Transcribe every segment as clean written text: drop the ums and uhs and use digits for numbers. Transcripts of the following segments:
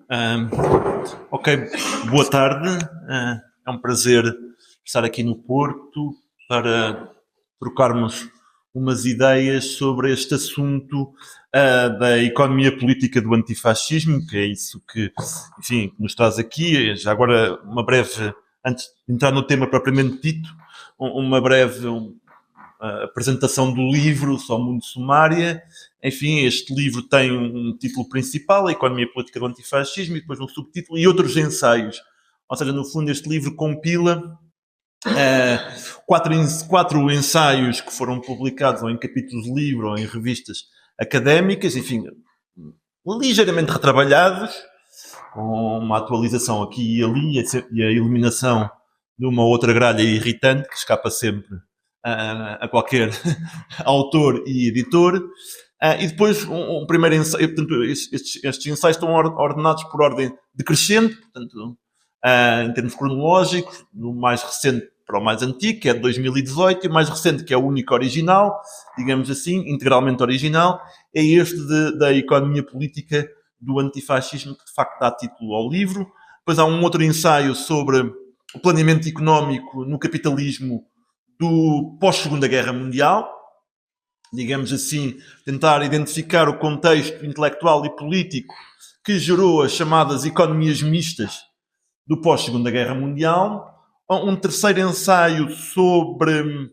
Ahm, ok, boa tarde. É um prazer estar aqui no Porto para trocarmos umas ideias sobre este assunto da economia política do antifascismo, que é isso que, enfim, que nos traz aqui. Já agora, uma breve, antes de entrar no tema propriamente dito, uma breve apresentação do livro, só muito sumária. Enfim, este livro tem um título principal, A Economia Política do Antifascismo, e depois um subtítulo e outros ensaios. Ou seja, no fundo, este livro compila quatro ensaios que foram publicados ou em capítulos de livro ou em revistas académicas, enfim, ligeiramente retrabalhados, com uma atualização aqui e ali e a eliminação de uma outra gralha irritante que escapa sempre a qualquer autor e editor. E depois um primeiro ensaio, portanto, estes ensaios estão ordenados por ordem decrescente, portanto, em termos cronológicos, do mais recente para o mais antigo, que é de 2018, e o mais recente, que é o único original, digamos assim, integralmente original, é este da economia política do antifascismo, que de facto dá título ao livro. Depois há um outro ensaio sobre o planeamento económico no capitalismo do pós-Segunda Guerra Mundial, digamos assim, tentar identificar o contexto intelectual e político que gerou as chamadas economias mistas do pós-Segunda Guerra Mundial. Um terceiro ensaio sobre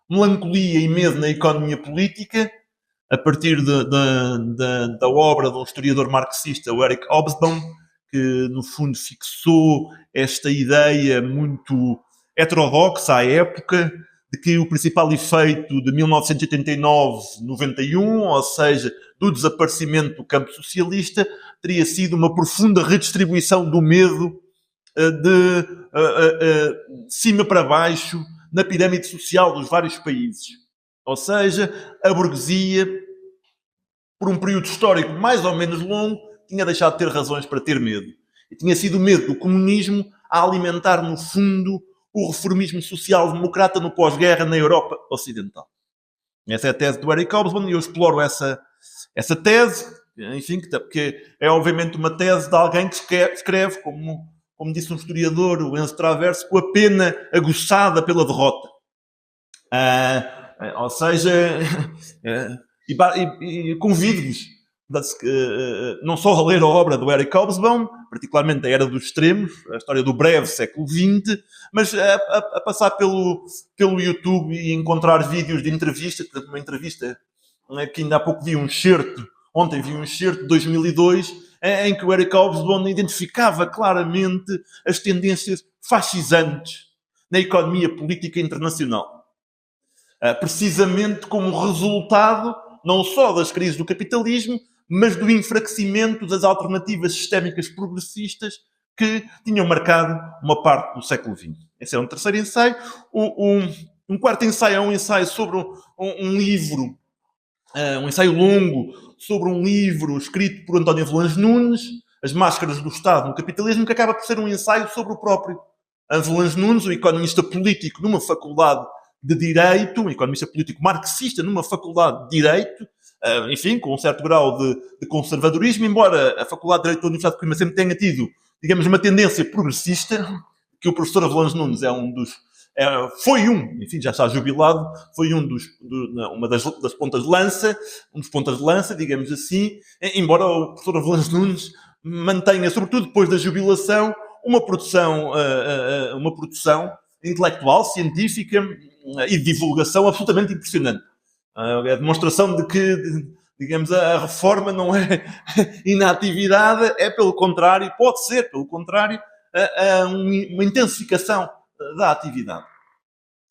melancolia e medo na economia política, a partir da obra do historiador marxista, o Eric Hobsbawm, que no fundo fixou esta ideia muito heterodoxa à época, de que o principal efeito de 1989-91, ou seja, do desaparecimento do campo socialista, teria sido uma profunda redistribuição do medo de cima para baixo na pirâmide social dos vários países. Ou seja, a burguesia, por um período histórico mais ou menos longo, tinha deixado de ter razões para ter medo. E tinha sido o medo do comunismo a alimentar, no fundo, o reformismo social-democrata no pós-guerra na Europa Ocidental. Essa é a tese do Eric Hobsbawm e eu exploro essa tese, enfim, que é obviamente uma tese de alguém que escreve, como disse um historiador, o Enzo Traverso, com a pena aguçada pela derrota. Ou seja, e convido-vos não só a ler a obra do Eric Hobsbawm, particularmente a Era dos Extremos, a história do breve século XX, mas a passar pelo YouTube e encontrar vídeos de entrevista, por exemplo, uma entrevista que ainda há pouco vi um excerto, ontem vi um excerto de 2002, em que o Eric Hobsbawm identificava claramente as tendências fascisantes na economia política internacional. Precisamente como resultado não só das crises do capitalismo, mas do enfraquecimento das alternativas sistémicas progressistas que tinham marcado uma parte do século XX. Esse é um terceiro ensaio. Um quarto ensaio é um ensaio sobre um livro, um ensaio longo sobre um livro escrito por António Avelange Nunes, As Máscaras do Estado no Capitalismo, que acaba por ser um ensaio sobre o próprio Avelange Nunes, um economista político numa faculdade de Direito, um economista político marxista numa faculdade de Direito, enfim, com um certo grau de conservadorismo, embora a Faculdade de Direito da Universidade de Coimbra sempre tenha tido, digamos, uma tendência progressista, que o professor Avelange Nunes enfim, já está jubilado, foi uma das pontas de lança, um dos pontas de lança, digamos assim, embora o professor Avelange Nunes mantenha, sobretudo depois da jubilação, uma produção intelectual, científica e de divulgação absolutamente impressionante. A demonstração de que, digamos, a reforma não é inatividade, é pelo contrário, pode ser pelo contrário, uma intensificação da atividade.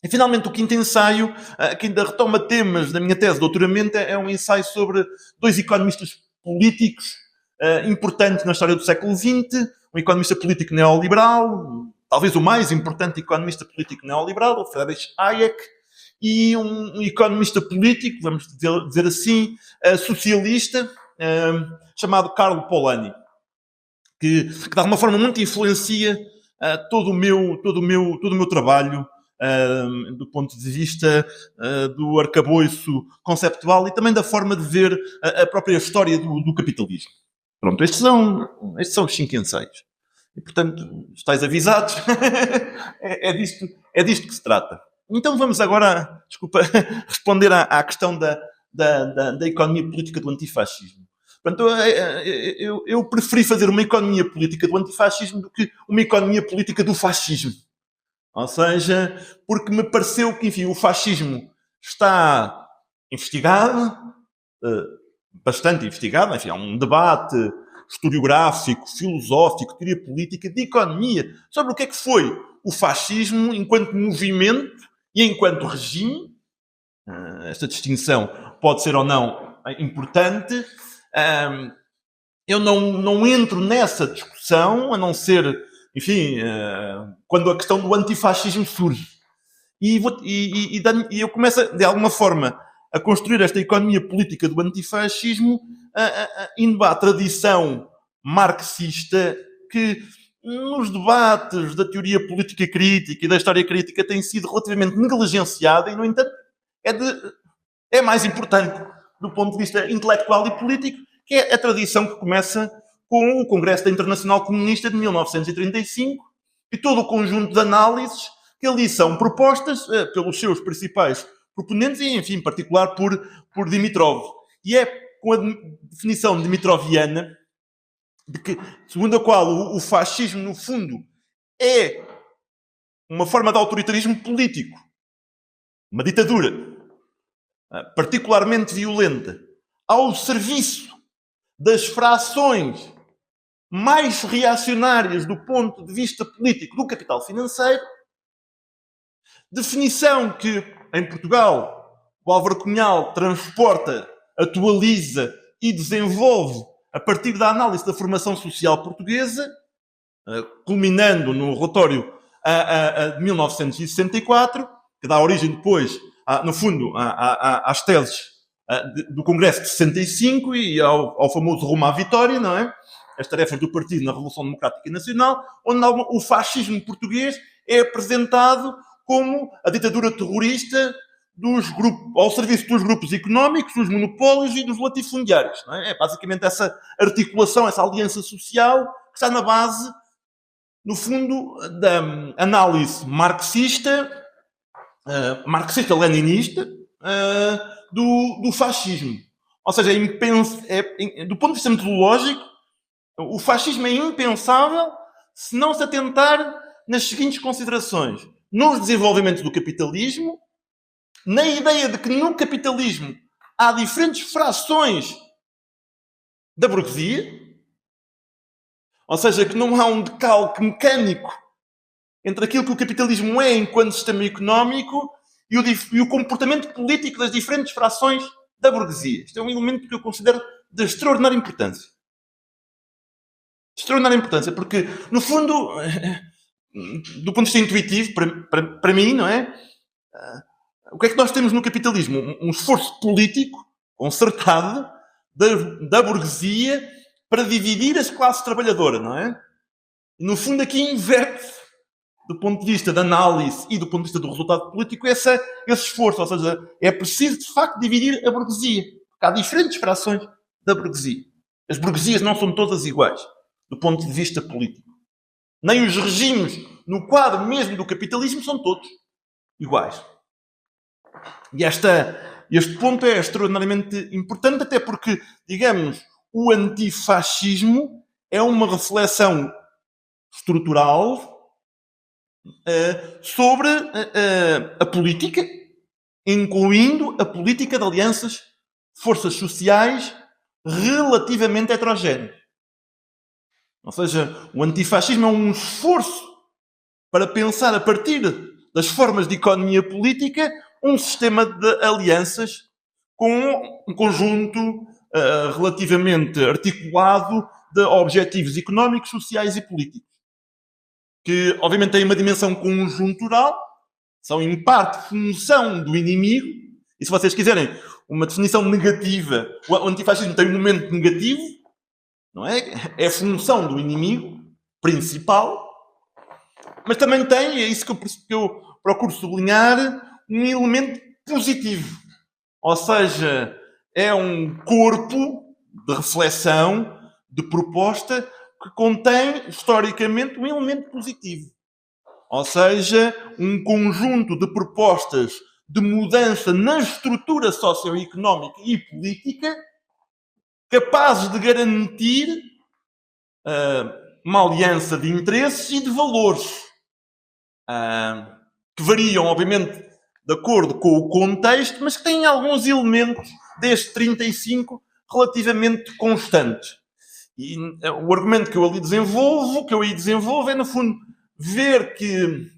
E finalmente o quinto ensaio, que ainda retoma temas da minha tese de doutoramento, é um ensaio sobre dois economistas políticos importantes na história do século XX, um economista político neoliberal, talvez o mais importante economista político neoliberal, o Friedrich Hayek, e um economista político, vamos dizer assim, socialista, chamado Karl Polanyi, que de alguma forma muito influencia todo o meu trabalho do ponto de vista do arcabouço conceptual e também da forma de ver a própria história do capitalismo. Pronto, estes são os 5 ensaios. E, portanto, estáis avisados. É disto que se trata. Então vamos agora, responder à questão da economia política do antifascismo. Portanto, eu preferi fazer uma economia política do antifascismo do que uma economia política do fascismo. Ou seja, porque me pareceu que, enfim, o fascismo está investigado, bastante investigado, enfim, há um debate historiográfico, filosófico, teoria política, de economia, sobre o que é que foi o fascismo enquanto movimento e enquanto regime. Esta distinção pode ser ou não importante. Eu não entro nessa discussão, a não ser, enfim, quando a questão do antifascismo surge. E eu começo, de alguma forma, a construir esta economia política do antifascismo indo à tradição marxista que, nos debates da teoria política crítica e da história crítica, tem sido relativamente negligenciada e, no entanto, é mais importante do ponto de vista intelectual e político, que é a tradição que começa com o Congresso da Internacional Comunista de 1935 e todo o conjunto de análises que ali são propostas pelos seus principais proponentes e, enfim, em particular por Dimitrov. E é com a definição dimitroviana de que, segundo a qual o fascismo, no fundo, é uma forma de autoritarismo político, uma ditadura particularmente violenta, ao serviço das frações mais reacionárias do ponto de vista político do capital financeiro, definição que, em Portugal, o Álvaro Cunhal transporta, atualiza e desenvolve a partir da análise da formação social portuguesa, culminando no relatório de 1964, que dá origem depois, no fundo, às teses do Congresso de 65 e ao famoso rumo à vitória, não é? As tarefas do partido na Revolução Democrática Nacional, onde o fascismo português é apresentado como a ditadura terrorista ao serviço dos grupos económicos, dos monopólios e dos latifundiários. Não é? É basicamente essa articulação, essa aliança social que está na base, no fundo, da análise marxista-leninista do fascismo. Ou seja, do ponto de vista metodológico, o fascismo é impensável se não se atentar nas seguintes considerações. Nos desenvolvimentos do capitalismo, na ideia de que no capitalismo há diferentes frações da burguesia, ou seja, que não há um decalque mecânico entre aquilo que o capitalismo é enquanto sistema económico e o comportamento político das diferentes frações da burguesia. Isto é um elemento que eu considero de extraordinária importância. Extraordinária importância, porque, no fundo, do ponto de vista intuitivo, para mim, não é? O que é que nós temos no capitalismo? Um esforço político concertado da burguesia para dividir as classes trabalhadoras, não é? E, no fundo, aqui inverte, do ponto de vista da análise e do ponto de vista do resultado político, esse esforço. Ou seja, é preciso, de facto, dividir a burguesia. Porque há diferentes frações da burguesia. As burguesias não são todas iguais, do ponto de vista político. Nem os regimes, no quadro mesmo do capitalismo, são todos iguais. E este ponto é extraordinariamente importante, até porque, digamos, o antifascismo é uma reflexão estrutural sobre a política, incluindo a política de alianças, forças sociais relativamente heterogéneas. Ou seja, o antifascismo é um esforço para pensar, a partir das formas de economia política, um sistema de alianças com um conjunto relativamente articulado de objetivos económicos, sociais e políticos, que obviamente têm uma dimensão conjuntural, são em parte função do inimigo, e se vocês quiserem uma definição negativa, o antifascismo tem um momento negativo, não é? É função do inimigo principal, mas também tem, é isso que eu procuro sublinhar um elemento positivo. Ou seja, é um corpo de reflexão, de proposta, que contém, historicamente, um elemento positivo. Ou seja, um conjunto de propostas de mudança na estrutura socioeconómica e política capazes de garantir uma aliança de interesses e de valores que variam, obviamente, de acordo com o contexto, mas que têm alguns elementos desde 35 relativamente constantes. E o argumento que eu aí desenvolvo é, no fundo, ver que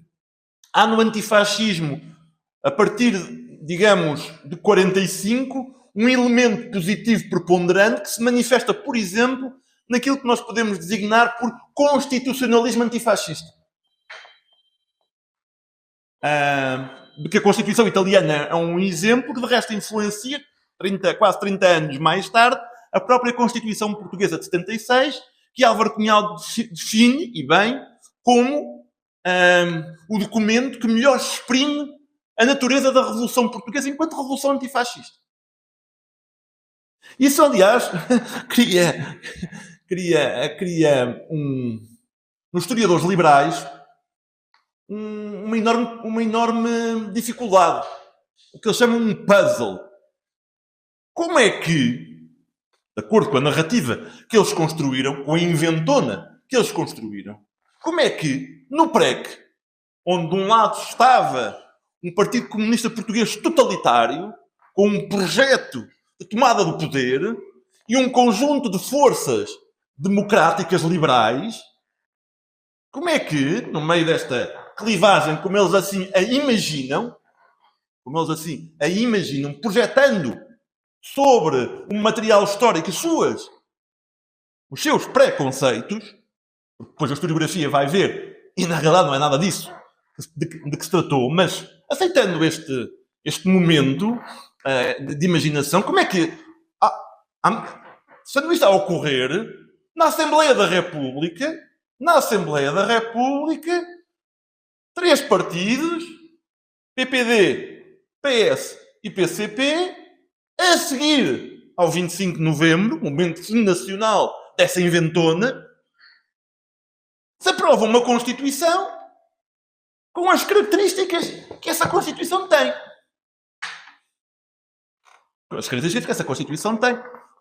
há no antifascismo, a partir, digamos, de 45, um elemento positivo preponderante que se manifesta, por exemplo, naquilo que nós podemos designar por constitucionalismo antifascista. De que a Constituição italiana é um exemplo que, de resto, influencia, quase 30 anos mais tarde, a própria Constituição Portuguesa de 76, que Álvaro Cunhal define, e bem, como o documento que melhor exprime a natureza da Revolução Portuguesa enquanto Revolução Antifascista. Isso, aliás, cria nos historiadores liberais uma enorme dificuldade. O que eles chamam um puzzle. Como é que, de acordo com a narrativa que eles construíram, com a inventona que eles construíram, como é que, no PREC, onde de um lado estava um Partido Comunista Português totalitário, com um projeto de tomada do poder, e um conjunto de forças democráticas liberais, como é que, no meio desta clivagem, como eles assim a imaginam, projetando sobre um material histórico os seus preconceitos, depois a historiografia vai ver, e na realidade não é nada disso de que se tratou, mas aceitando este momento de imaginação, como é que, sendo isto a ocorrer, na Assembleia da República, 3 partidos, PPD, PS e PCP, a seguir ao 25 de novembro, momento fundacional dessa inventona, se aprova uma Constituição com as características que essa Constituição tem.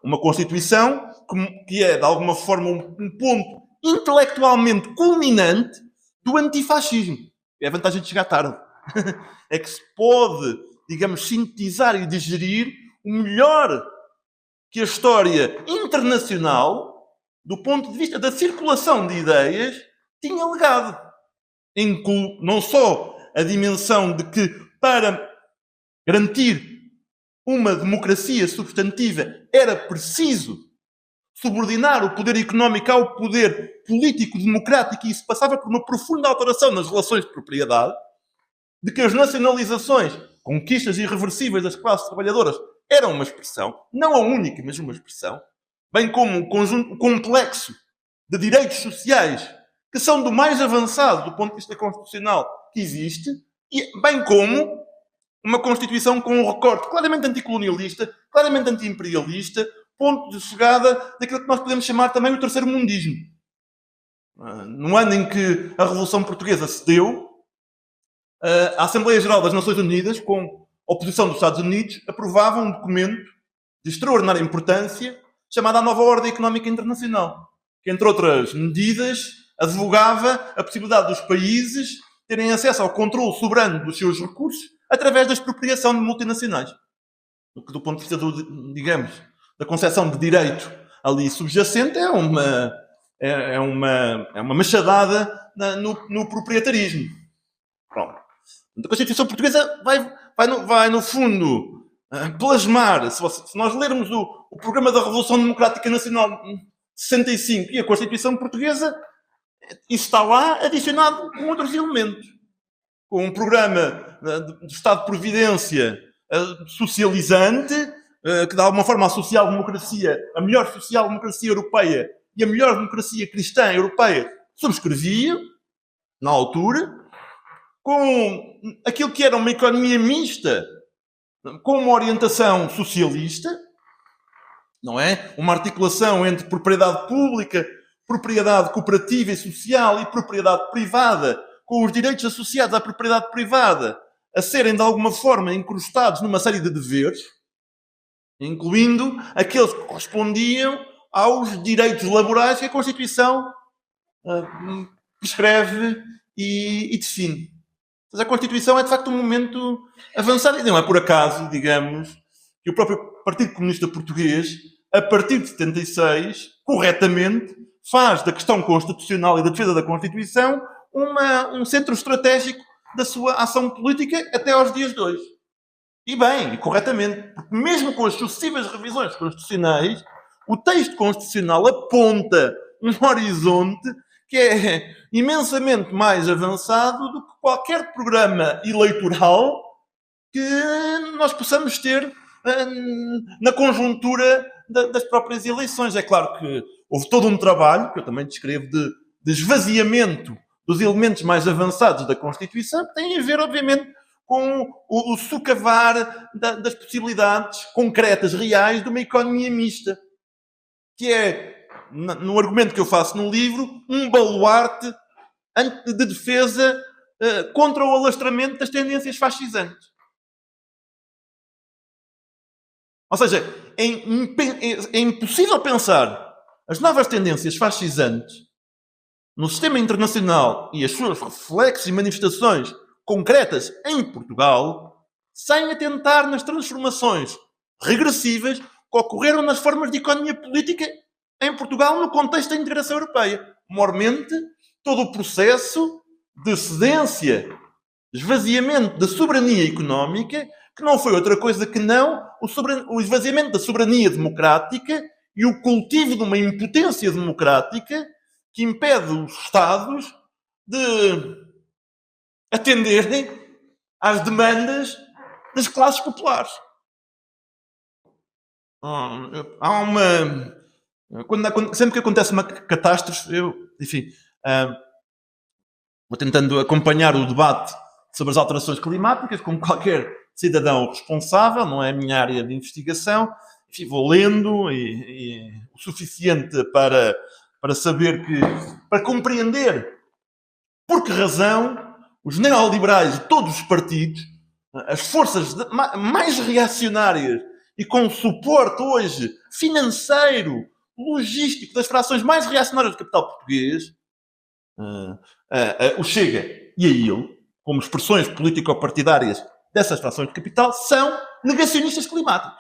Uma Constituição que é, de alguma forma, um ponto intelectualmente culminante do antifascismo. É a vantagem de chegar tarde. É que se pode, digamos, sintetizar e digerir o melhor que a história internacional, do ponto de vista da circulação de ideias, tinha legado. Inclui não só a dimensão de que, para garantir uma democracia substantiva, era preciso subordinar o poder económico ao poder político-democrático, e isso passava por uma profunda alteração nas relações de propriedade, de que as nacionalizações, conquistas irreversíveis das classes trabalhadoras, eram uma expressão, não a única, mas uma expressão, bem como um conjunto complexo de direitos sociais que são do mais avançado do ponto de vista constitucional que existe, e bem como uma Constituição com um recorte claramente anticolonialista, claramente anti-imperialista, ponto de chegada daquilo que nós podemos chamar também o terceiro mundismo. No ano em que a Revolução Portuguesa se deu, a Assembleia Geral das Nações Unidas, com a oposição dos Estados Unidos, aprovava um documento de extraordinária importância chamado a Nova Ordem Económica Internacional, que, entre outras medidas, advogava a possibilidade dos países terem acesso ao controle soberano dos seus recursos através da expropriação de multinacionais. O que, do ponto de vista da concepção de direito ali subjacente, é uma machadada no proprietarismo. Pronto. A Constituição Portuguesa vai no fundo, plasmar, se nós lermos o Programa da Revolução Democrática Nacional de 65 e a Constituição Portuguesa, isso está lá adicionado com outros elementos. Com um programa de Estado de Providência socializante, que de alguma forma a social-democracia, a melhor social-democracia europeia e a melhor democracia cristã europeia subscrevia, na altura, com aquilo que era uma economia mista, com uma orientação socialista, não é? Uma articulação entre propriedade pública, propriedade cooperativa e social e propriedade privada, com os direitos associados à propriedade privada a serem, de alguma forma, incrustados numa série de deveres, incluindo aqueles que correspondiam aos direitos laborais que a Constituição prescreve e define. Mas a Constituição é, de facto, um momento avançado. E não é por acaso, digamos, que o próprio Partido Comunista Português, a partir de 76, corretamente, faz da questão constitucional e da defesa da Constituição um centro estratégico da sua ação política até aos dias de hoje. E bem, e corretamente, porque mesmo com as sucessivas revisões constitucionais, o texto constitucional aponta um horizonte que é imensamente mais avançado do que qualquer programa eleitoral que nós possamos ter na conjuntura das próprias eleições. É claro que houve todo um trabalho, que eu também descrevo, de esvaziamento dos elementos mais avançados da Constituição, que tem a ver, obviamente, com o socavar das possibilidades concretas, reais, de uma economia mista, que é, no argumento que eu faço no livro, um baluarte de defesa contra o alastramento das tendências fascisantes. Ou seja, é impossível pensar as novas tendências fascisantes no sistema internacional e as suas reflexos e manifestações concretas em Portugal sem atentar nas transformações regressivas que ocorreram nas formas de economia política em Portugal no contexto da integração europeia. Mormente, todo o processo de cedência, esvaziamento da soberania económica, que não foi outra coisa que não o esvaziamento da soberania democrática e o cultivo de uma impotência democrática que impede os Estados de atenderem às demandas das classes populares. Sempre que acontece uma catástrofe, vou tentando acompanhar o debate sobre as alterações climáticas, como qualquer cidadão responsável, não é a minha área de investigação. Enfim, vou lendo o suficiente para saber para compreender por que razão os neoliberais de todos os partidos, as forças mais reacionárias e com suporte hoje financeiro, logístico das frações mais reacionárias do capital português, o Chega e a IL, como expressões político-partidárias dessas frações de capital, são negacionistas climáticos.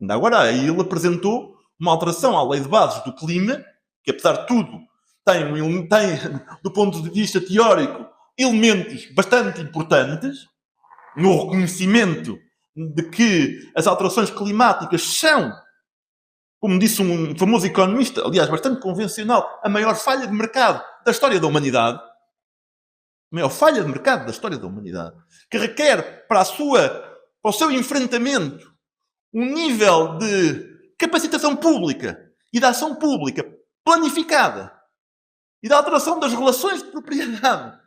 Ainda agora a IL apresentou uma alteração à lei de bases do clima, que apesar de tudo tem, do ponto de vista teórico, elementos bastante importantes no reconhecimento de que as alterações climáticas são, como disse um famoso economista, aliás, bastante convencional, a maior falha de mercado da história da humanidade. A maior falha de mercado da história da humanidade. Que requer para o seu enfrentamento um nível de capacitação pública e de ação pública planificada e da alteração das relações de propriedade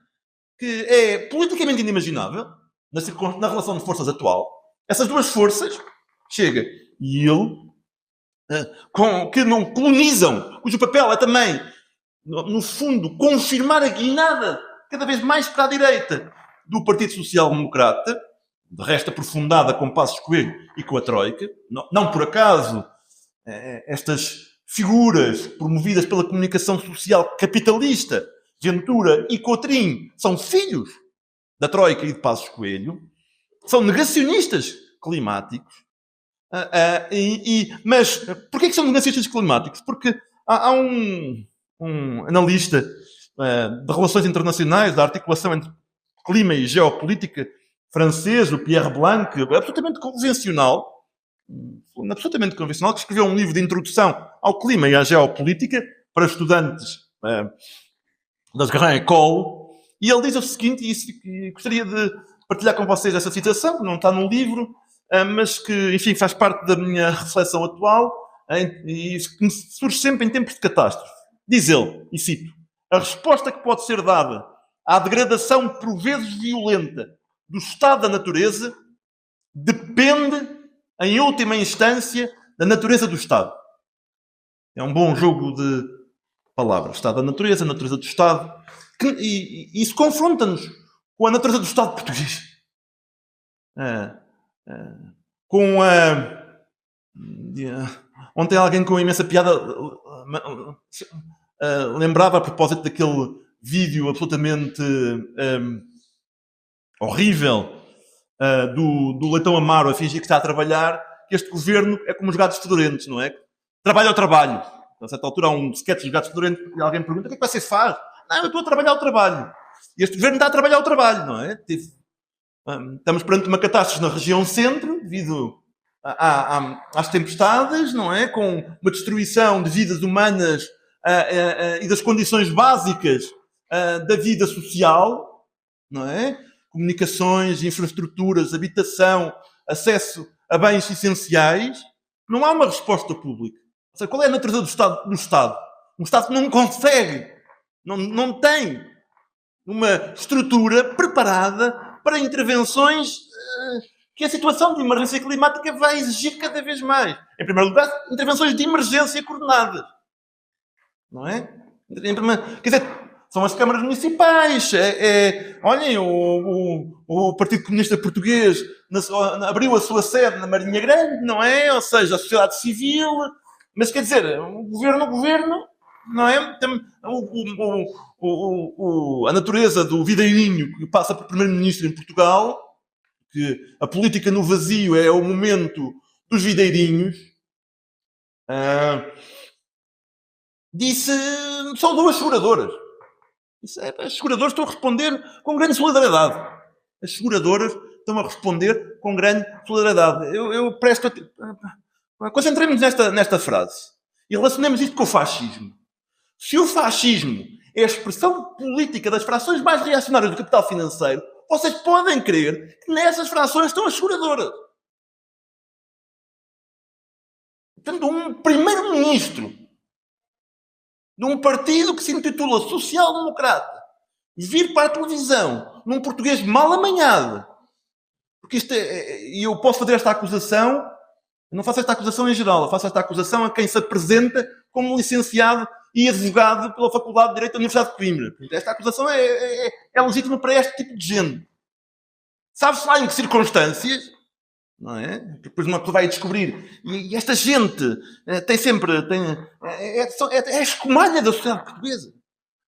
que é politicamente inimaginável na relação de forças atual. Essas duas forças, Chega e ele, que não colonizam, cujo papel é também, no fundo, confirmar a guinada cada vez mais para a direita do Partido Social Democrata, de resto aprofundada com Passos Coelho e com a Troika. Não por acaso estas figuras promovidas pela comunicação social capitalista, Ventura e Coutrinho, são filhos da Troika e de Passos Coelho, são negacionistas climáticos. Mas porquê que são negacionistas climáticos? Porque há um analista de relações internacionais, da articulação entre clima e geopolítica francês, o Pierre Blanc, absolutamente convencional, que escreveu um livro de introdução ao clima e à geopolítica para estudantes das Grand École, e ele diz o seguinte, e gostaria de partilhar com vocês essa citação, que não está no livro, mas que, enfim, faz parte da minha reflexão atual e que surge sempre em tempos de catástrofe. Diz ele, e cito, a resposta que pode ser dada à degradação, por vezes violenta, do estado da natureza, depende, em última instância, da natureza do Estado. É um bom jogo de palavras. Estado da natureza, natureza do Estado. E isso confronta-nos com a natureza do Estado português. Com a... Ontem alguém com imensa piada lembrava, a propósito daquele vídeo absolutamente horrível do Leitão Amaro a fingir que está a trabalhar, que este governo é como os gatos fedorentos, não é? Trabalho ao trabalho. A certa altura há um sketch dos gatos fedorentos e alguém pergunta: o que é que você faz? Não, eu estou a trabalhar ao trabalho. E este governo está a trabalhar ao trabalho, não é? Estamos perante uma catástrofe na região centro, devido às tempestades, não é? Com uma destruição de vidas humanas e das condições básicas da vida social, não é? Comunicações, infraestruturas, habitação, acesso a bens essenciais. Não há uma resposta pública. Ou seja, qual é a natureza do Estado? Um Estado que não consegue, não tem uma estrutura preparada para intervenções que a situação de emergência climática vai exigir cada vez mais. Em primeiro lugar, intervenções de emergência coordenadas. Não é? Quer dizer, são as câmaras municipais. Olhem, o Partido Comunista Português abriu a sua sede na Marinha Grande, não é? Ou seja, a sociedade civil. Mas quer dizer, o governo, não é? A natureza do videirinho que passa por primeiro-ministro em Portugal, que a política no vazio é o momento dos videirinhos, disse: são duas seguradoras. As seguradoras estão a responder com grande solidariedade. As seguradoras estão a responder com grande solidariedade. Eu presto... Concentremos nesta frase e relacionemos isto com o fascismo. Se o fascismo é a expressão política das frações mais reacionárias do capital financeiro, vocês podem crer que nessas frações estão as seguradoras. Portanto, um primeiro-ministro de um partido que se intitula social-democrata vir para a televisão num português mal amanhado, porque isto e eu posso fazer esta acusação, eu não faço esta acusação em geral, eu faço esta acusação a quem se apresenta como licenciado e advogado pela Faculdade de Direito da Universidade de Coimbra. Esta acusação é legítima para este tipo de gente. Sabe-se lá em que circunstâncias, não é? Depois uma pessoa vai descobrir. E esta gente tem sempre... é a escumalha da sociedade portuguesa.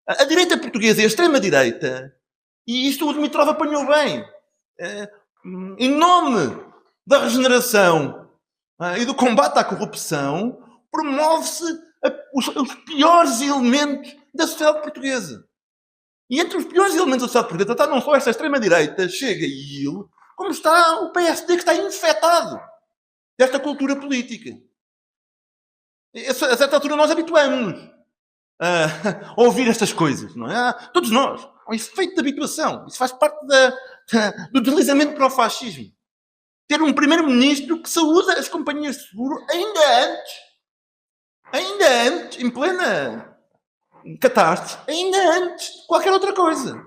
A direita portuguesa é a extrema-direita, e isto o Dimitrov apanhou bem. Em nome da regeneração e do combate à corrupção, promove-se os piores elementos da sociedade portuguesa. E entre os piores elementos da sociedade portuguesa está não só esta extrema-direita, Chega e IL, como está o PSD, que está infectado desta cultura política. A certa altura nós habituamos-nos a ouvir estas coisas, não é? Todos nós. É um efeito de habituação. Isso faz parte do deslizamento para o fascismo. Ter um primeiro-ministro que saúda as companhias de seguro ainda antes, em plena catástrofe, ainda antes de qualquer outra coisa.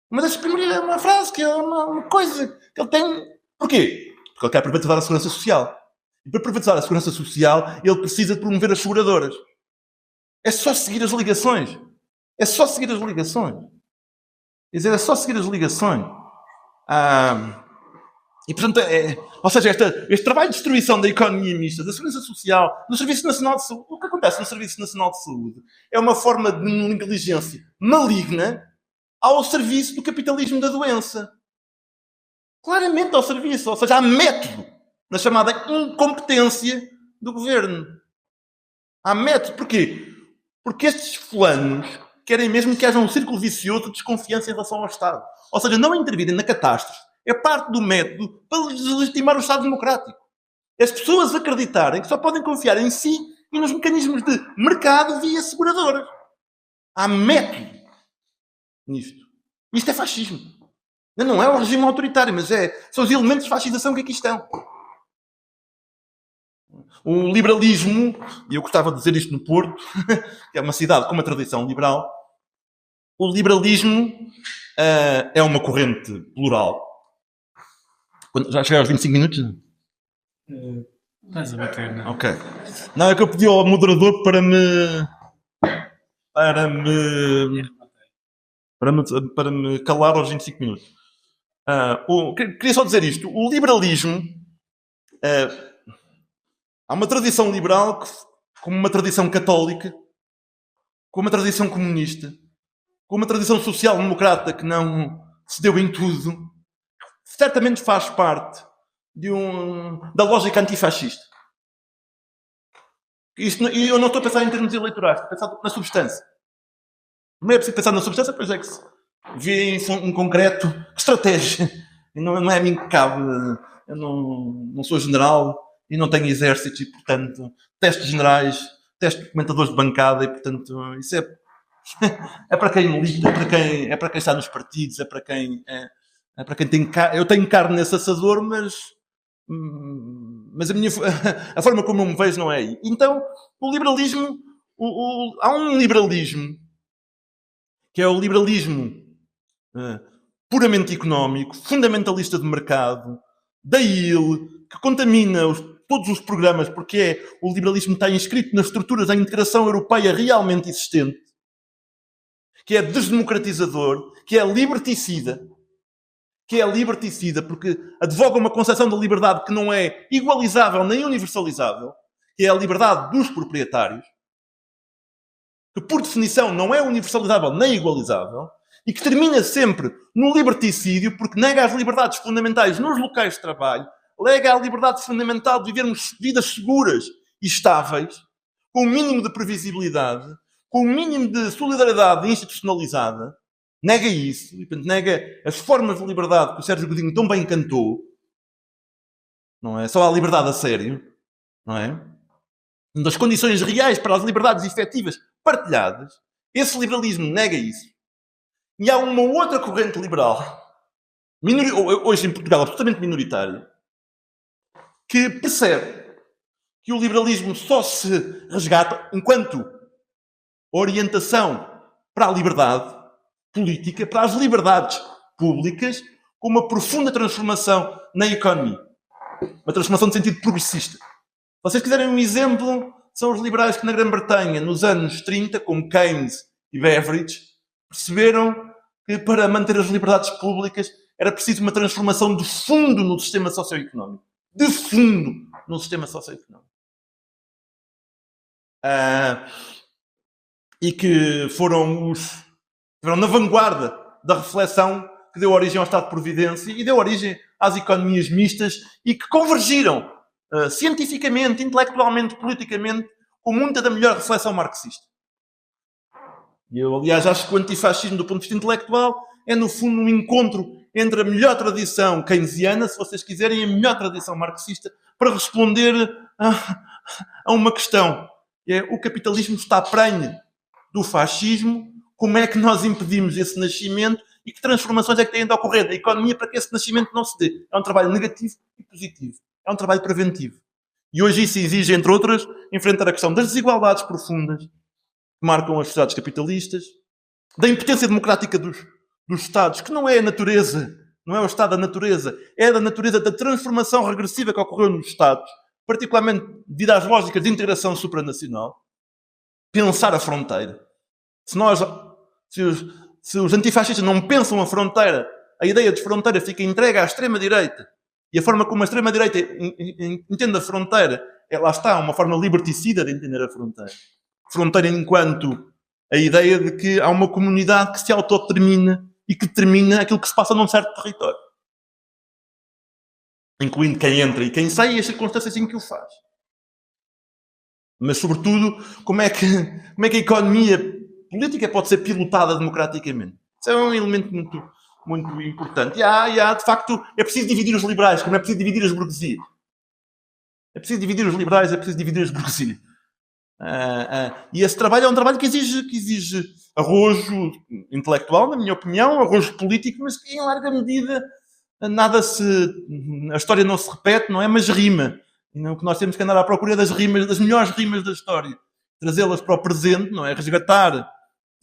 Uma frase que é uma coisa que ele tem. Porquê? Porque ele quer privatizar a segurança social. E para privatizar a segurança social, ele precisa de promover as seguradoras. É só seguir as ligações. Quer dizer, é só seguir as ligações. E, portanto, ou seja, este trabalho de destruição da economia mista, da segurança social, do Serviço Nacional de Saúde, o que acontece no Serviço Nacional de Saúde é uma forma de negligência maligna ao serviço do capitalismo da doença. Claramente ao serviço. Ou seja, há método na chamada incompetência do governo. Há método. Porquê? Porque estes fulanos querem mesmo que haja um círculo vicioso de desconfiança em relação ao Estado. Ou seja, não intervirem na catástrofe é parte do método para deslegitimar o Estado democrático. As pessoas acreditarem que só podem confiar em si e nos mecanismos de mercado via seguradoras. Há método nisto. Isto é fascismo. Não é o regime autoritário, mas são os elementos de fascização que aqui estão. O liberalismo, e eu gostava de dizer isto no Porto, que é uma cidade com uma tradição liberal, o liberalismo é uma corrente plural. Já cheguei aos 25 minutos? Estás a bater, não? Ok. Não, é que eu pedi ao moderador para me calar aos 25 minutos. Queria só dizer isto. O liberalismo... há uma tradição liberal como uma tradição católica, como uma tradição comunista, como uma tradição social-democrata que não se deu em tudo, certamente faz parte da lógica antifascista. E eu não estou a pensar em termos eleitorais, estou a pensar na substância. Não é preciso pensar na substância, pois é que se vê em concreto que estratégia. Não é a mim que cabe. Eu não sou general e não tenho exército e, portanto, testes generais, testes de comentadores de bancada e, portanto, isso é para quem milita, é para quem está nos partidos, é para quem tem carne. Eu tenho carne nesse assador, mas a forma como eu me vejo não é aí. Então, o liberalismo, há um liberalismo que é o liberalismo puramente económico, fundamentalista de mercado, da IL, que contamina todos os programas, porque o liberalismo está inscrito nas estruturas da integração europeia realmente existente, que é desdemocratizador, que é liberticida, porque advoga uma concepção da liberdade que não é igualizável nem universalizável, que é a liberdade dos proprietários, que por definição não é universalizável nem igualizável, e que termina sempre no liberticídio, porque nega as liberdades fundamentais nos locais de trabalho, nega a liberdade fundamental de vivermos vidas seguras e estáveis, com o mínimo de previsibilidade, com o mínimo de solidariedade institucionalizada, nega isso, e, portanto, nega as formas de liberdade que o Sérgio Godinho tão bem cantou, não é? Só há liberdade a sério, não é? Das condições reais para as liberdades efetivas partilhadas, esse liberalismo nega isso. E há uma outra corrente liberal, hoje em Portugal absolutamente minoritária, que percebe que o liberalismo só se resgata enquanto orientação para a liberdade política, para as liberdades públicas, com uma profunda transformação na economia. Uma transformação de sentido progressista. Se vocês quiserem um exemplo, são os liberais que na Grã-Bretanha, nos anos 30, como Keynes e Beveridge, perceberam que para manter as liberdades públicas era preciso uma transformação de fundo no sistema socioeconómico. De fundo no sistema socioeconómico. E que foram na vanguarda da reflexão que deu origem ao Estado de Providência e deu origem às economias mistas e que convergiram cientificamente, intelectualmente, politicamente, com muita da melhor reflexão marxista. E eu, aliás, acho que o antifascismo, do ponto de vista intelectual, é, no fundo, um encontro entre a melhor tradição keynesiana, se vocês quiserem, e a melhor tradição marxista, para responder a uma questão. Que é, o capitalismo está prenhe do fascismo, como é que nós impedimos esse nascimento e que transformações é que têm de ocorrer da economia para que esse nascimento não se dê. É um trabalho negativo e positivo. É um trabalho preventivo. E hoje isso exige, entre outras, enfrentar a questão das desigualdades profundas que marcam as sociedades capitalistas, da impotência democrática dos Estados, que não é a natureza, não é o Estado da natureza, é da natureza da transformação regressiva que ocorreu nos Estados, particularmente devido às lógicas de integração supranacional. Pensar a fronteira. Se os antifascistas não pensam a fronteira, a ideia de fronteira fica entregue à extrema-direita, e a forma como a extrema-direita entende a fronteira, lá está, uma forma liberticida de entender a fronteira. Fronteira enquanto a ideia de que há uma comunidade que se autodetermina e que determina aquilo que se passa num certo território. Incluindo quem entra e quem sai e as circunstâncias em que o faz. Mas, sobretudo, como é que a economia política pode ser pilotada democraticamente. Isso é um elemento muito, muito importante. De facto, é preciso dividir os liberais, como é preciso dividir as burguesias. É preciso dividir os liberais, é preciso dividir as burguesias. E esse trabalho é um trabalho que exige arrojo intelectual, na minha opinião, arrojo político, mas que em larga medida a história não se repete, não é? Mas rima. E o que nós temos que andar à procura das rimas, das melhores rimas da história. Trazê-las para o presente, não é? Resgatar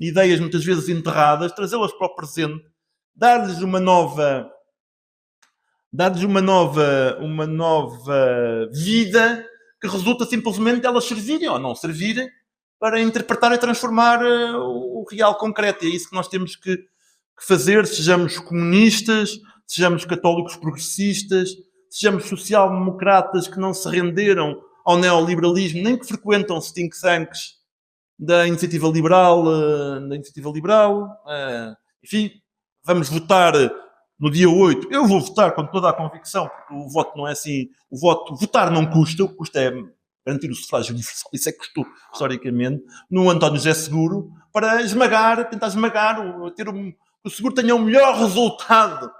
ideias muitas vezes enterradas, trazê-las para o presente, dar-lhes uma nova vida que resulta simplesmente delas servirem ou não servirem para interpretar e transformar o real concreto. E é isso que nós temos que fazer, sejamos comunistas, sejamos católicos progressistas, sejamos social-democratas que não se renderam ao neoliberalismo, nem que frequentam think tanks da iniciativa liberal, enfim, vamos votar no dia 8. Eu vou votar com toda a convicção, porque o voto não é assim, votar não custa, o que custa é garantir o sufrágio universal, isso é que custou historicamente, no António José Seguro, para tentar esmagar, ter o Seguro tenha o melhor resultado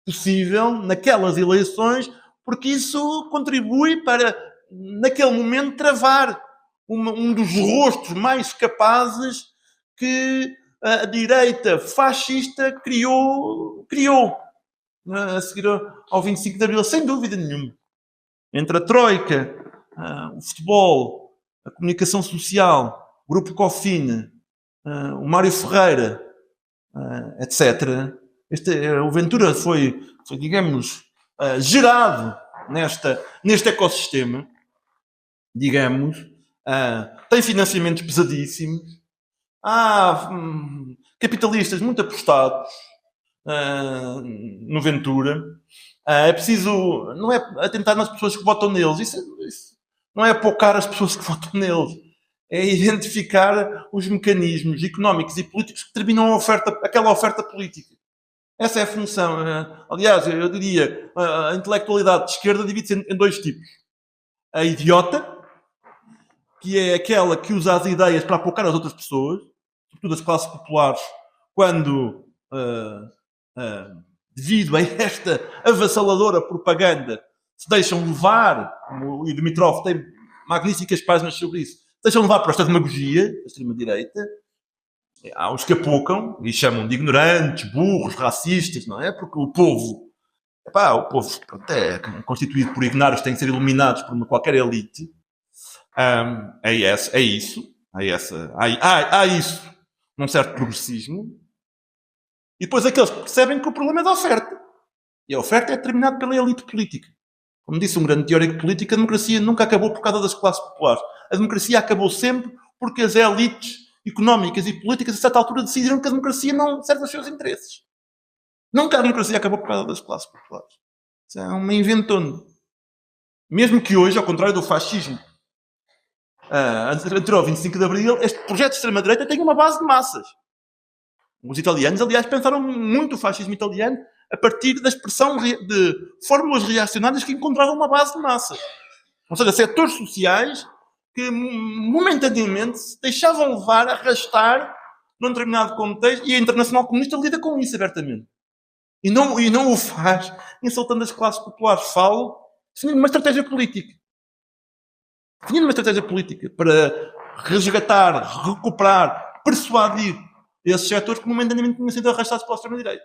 possível naquelas eleições, porque isso contribui para, naquele momento, travar um dos rostos mais capazes que a direita fascista criou a seguir ao 25 de Abril, sem dúvida nenhuma. Entre a Troika, o futebol, a comunicação social, o Grupo Cofina, o Mário Ferreira, etc. O Ventura foi digamos, gerado neste ecossistema, digamos, tem financiamentos pesadíssimos, há capitalistas muito apostados no Ventura. É preciso, não é atentar nas pessoas que votam neles, isso não é apocar as pessoas que votam neles, é identificar os mecanismos económicos e políticos que terminam aquela oferta política. Essa é a função. Aliás, eu diria, a intelectualidade de esquerda divide-se em dois tipos. A idiota, que é aquela que usa as ideias para apocar as outras pessoas, sobretudo as classes populares, quando, devido a esta avassaladora propaganda, se deixam levar, como o Dimitrov tem magníficas páginas sobre isso, se deixam levar para esta demagogia da extrema-direita. Há os que apocam e chamam de ignorantes, burros, racistas, não é? Porque o povo é constituído por ignários que têm que ser iluminados por qualquer elite. Há isso num certo progressismo. E depois aqueles que percebem que o problema é da oferta. E a oferta é determinada pela elite política. Como disse um grande teórico político, a democracia nunca acabou por causa das classes populares. A democracia acabou sempre porque as elites económicas e políticas a certa altura decidiram que a democracia não serve aos seus interesses. Nunca a democracia acabou por causa das classes populares. Isso é uma inventona. Mesmo que hoje, ao contrário do fascismo, anterior ao 25 de Abril, este projeto de extrema-direita tem uma base de massas. Os italianos, aliás, pensaram muito o fascismo italiano a partir da expressão de fórmulas reacionárias que encontravam uma base de massas. Ou seja, setores sociais que momentaneamente se deixavam levar, arrastar num determinado contexto, e a Internacional Comunista lida com isso abertamente. E não o faz insultando as classes populares. Falo definindo uma estratégia política. Definindo uma estratégia política para resgatar, recuperar, persuadir esses setores que momentaneamente tinham sido arrastados pela extrema-direita.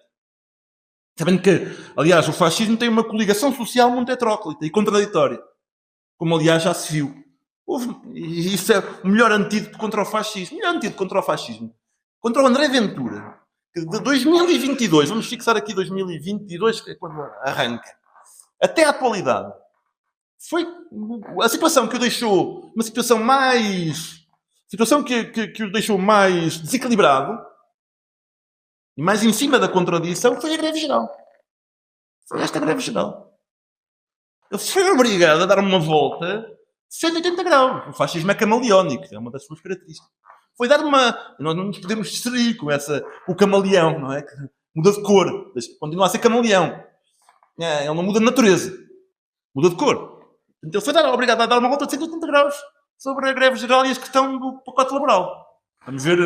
Sabendo que, aliás, o fascismo tem uma coligação social muito heteróclita e contraditória. Como, aliás, já se viu. E isso é o melhor antídoto contra o fascismo. O melhor antídoto contra o fascismo. Contra o André Ventura. Que de 2022, vamos fixar aqui 2022, que é quando arranca, até à atualidade, foi a situação que o deixou, uma situação que o deixou mais desequilibrado e mais em cima da contradição, foi a greve geral. Foi esta greve geral. Ele foi obrigado a dar uma volta de 180 graus. O fascismo é camaleónico, é uma das suas características. Foi dar uma... Nós não nos podemos distrair com o camaleão, não é? Que muda de cor. Continua a ser camaleão. Ele não muda de natureza. Muda de cor. Então ele foi obrigado a dar uma volta de 180 graus sobre a greve geral e a questão do pacote laboral. Vamos ver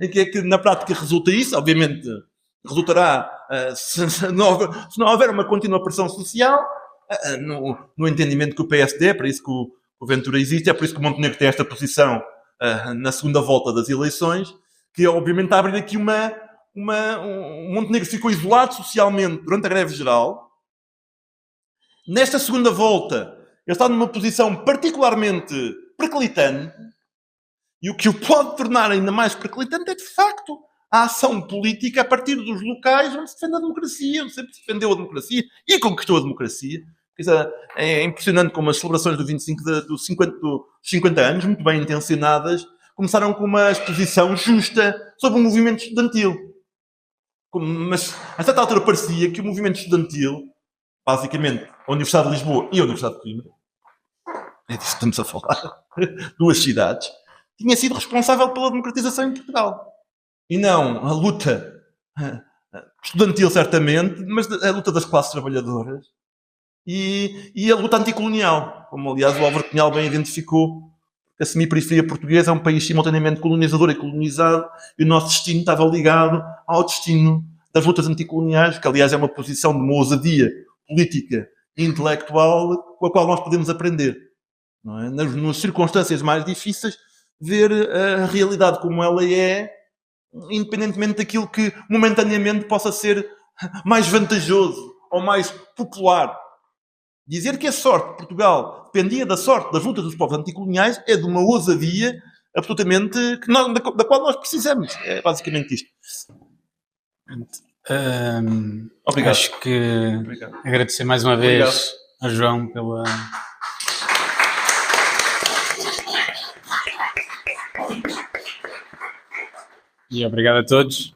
em que é que na prática resulta isso. Obviamente resultará se não houver uma contínua pressão social no entendimento que o PSD, é para isso que o Ventura existe, é por isso que o Montenegro tem esta posição na segunda volta das eleições, que obviamente está a abrir aqui o Montenegro ficou isolado socialmente durante a greve geral. Nesta segunda volta ele está numa posição particularmente periclitante E o que o pode tornar ainda mais periclitante é, de facto, a ação política a partir dos locais onde se defende a democracia, onde sempre se defendeu a democracia e conquistou a democracia. É impressionante como as celebrações do 25 dos 50 anos, muito bem intencionadas, começaram com uma exposição justa sobre o movimento estudantil. Mas a certa altura parecia que o movimento estudantil, basicamente a Universidade de Lisboa e a Universidade de Coimbra, é disso que estamos a falar, duas cidades, tinha sido responsável pela democratização em Portugal. E não a luta estudantil, certamente, mas a luta das classes trabalhadoras e a luta anticolonial, como aliás o Álvaro Cunhal bem identificou. A semiperiferia portuguesa é um país simultaneamente colonizador e colonizado, e o nosso destino estava ligado ao destino das lutas anticoloniais, que aliás é uma posição de uma ousadia política e intelectual com a qual nós podemos aprender. Não é? Nas circunstâncias mais difíceis, ver a realidade como ela é, independentemente daquilo que momentaneamente possa ser mais vantajoso ou mais popular. Dizer que a sorte de Portugal dependia da sorte das lutas dos povos anticoloniais é de uma ousadia absolutamente da qual nós precisamos. É basicamente isto. Obrigado. Acho que agradecer mais uma vez a João pela... E obrigado a todos.